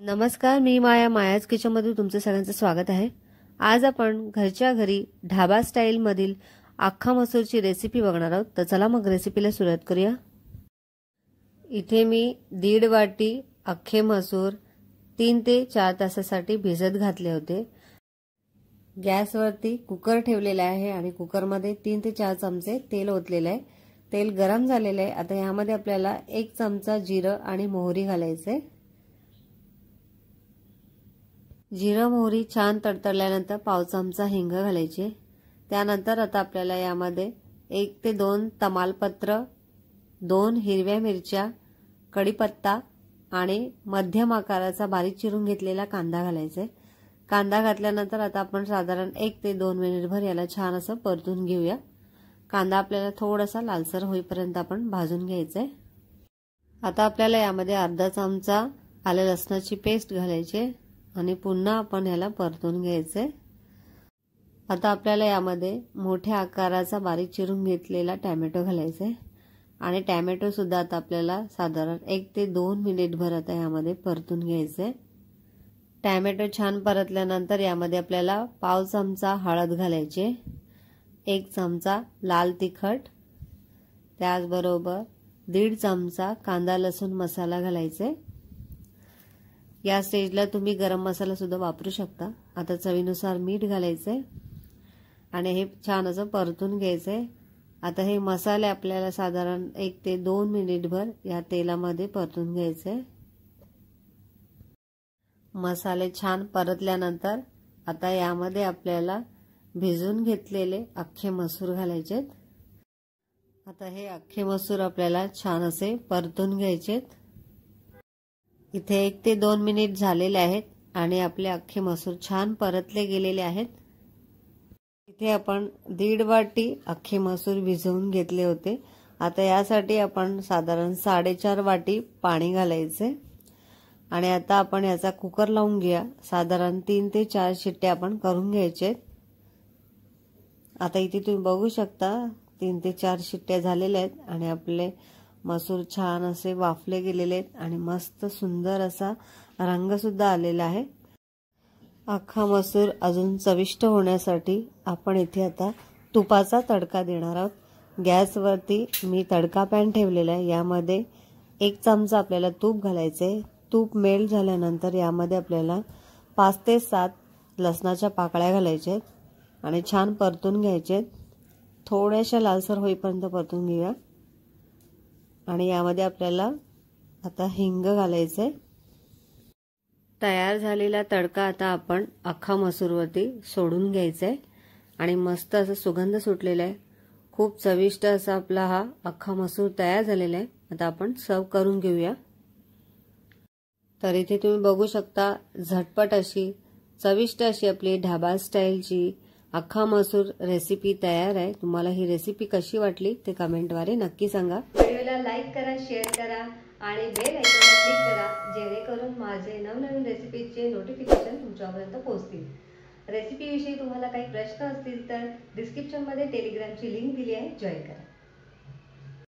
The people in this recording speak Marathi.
नमस्कार, मी माया मायाज किचनमध्ये तुमचं सगळ्यांचं स्वागत आहे। आज आपण घरच्या घरी ढाबा स्टाईल मधील अख्खा मसूरची रेसिपी बघणार आहोत। तर चला मग रेसिपीला सुरुवात करूया। इथे मी 1.5 वाटी अख्खे मसूर 3 ते 4 तासासाठी भिजत घातले होते। गॅसवरती कुकर ठेवलेला आहे आणि कुकरमध्ये 3 ते 4 चमचे तेल ओतलेले आहे। तेल गरम झालेले आहे। आता यामध्ये आपल्याला 1 चमचा जिरं आणि मोहरी घालायचे। जिरं मोहरी छान तडतडल्यानंतर पाव चमचा हिंग घालायचे। त्यानंतर आता आपल्याला यामध्ये 1 ते 2 तमालपत्र, 2 हिरव्या मिरच्या, कढीपत्ता आणि मध्यम आकाराचा बारीक चिरून घेतलेला कांदा घालायचे। कांदा घातल्यानंतर आता आपण साधारण 1 ते 2 मिनिटभर याला छान असं परतून घेऊया। कांदा आपल्याला थोडासा लालसर होईपर्यंत आपण भाजून घ्यायचे। आता आपल्याला यामध्ये अर्धा चमचा आलं लसणाची पेस्ट घालायची आणि पुन्हा आपण याला परतून घ्यायचे। आता आपल्याला यामध्ये मोठ्या आकाराचा बारीक चिरून घेतलेला टोमॅटो घालायचे आणि टोमॅटो सुद्धा आता आपल्याला साधारण 1 ते 2 मिनिटभर आता यामध्ये परतून घ्यायचे। टोमॅटो छान परतल्यानंतर यामध्ये आपल्याला पाव चमचा हळद घालायचे, 1 चमचा लाल तिखट, त्याचबरोबर 1.5 चमचा कांदा लसूण मसाला घालायचे। या स्टेजला तुम्ही गरम मसाला सुद्धा वापरू शकता। आता चवीनुसार मीठ घालायचे आणि हे छान असं परतून घ्यायचे। आता हे मसाले आपल्याला साधारण 1 ते 2 मिनिटभर या तेलामध्ये परतून घ्यायचे। मसाले छान परतल्यानंतर आता यामध्ये आपल्याला भिजून घेतलेले अख्खे मसूर घालायचे। आता हे अख्खे मसूर आपल्याला छान असे परतून घ्यायचे। इथे 1 ते 2 मिनिट झालेले आहेत आणि आपले अख्खे मसूर छान परतले गेलेले आहेत। इथे आपण 1.5 वाटी अख्खे मसूर भिजवून घेतले होते। आता यासाठी आपण साधारण 4.5 वाटी पाणी घालायचे आणि आता आपण याचा कुकर लावून घेऊया। साधारण 3 ते 4 शिट्ट्या आपण करून घ्यायचे। आता इथे तुम्ही बघू शकता 3 ते 4 शिट्ट्या झालेल्या आहेत आणि आपले मसूर छान असे वाफले गेलेले आहेत आणि मस्त सुंदर असा रंग सुद्धा आलेला आहे। अख्खा मसूर अजून चविष्ट होण्यासाठी आपण इथे आता तुपाचा तडका देणार आहोत। गॅसवरती मी तडका पॅन ठेवलेला आहे। यामध्ये 1 चमचा आपल्याला तूप घालायचे। तूप मेल्ट झाल्यानंतर यामध्ये आपल्याला 5 ते 7 लसणाच्या पाकळ्या घालायच्या आणि छान परतून घ्यायचे। थोड्याशा लालसर होईपर्यंत परतून घेऊया आणि यामध्ये आपल्याला आता हिंग घालायचे। तयार झालेला तडका आता आपण अख्खा मसूरवरती सोडून घ्यायचा आणि मस्त असं सुगंध सुटलेला आहे। खूप चविष्ट असा आपला हा अख्खा मसूर तयार झालेला आहे। आता आपण सर्व करून घेऊया। तर इथे तुम्ही बघू शकता झटपट अशी चविष्ट अशी आपली ढाबा स्टाईलची अख्खा मसूर रेसिपी तयार आहे। तुम्हाला ही रेसिपी कशी वाटली ते कमेंटद्वारे नक्की सांगा। व्हिडिओला लाईक करा, शेअर करा आणि बेल आयकॉनवर क्लिक करा जेणेकरून माझे नवनवीन रेसिपीचे नोटिफिकेशन तुमच्यापर्यंत पोहोचतील। रेसिपीविषयी तुम्हाला काही प्रश्न असतील तर डिस्क्रिप्शनमध्ये टेलिग्रामची लिंक दिली आहे, जॉइन करा।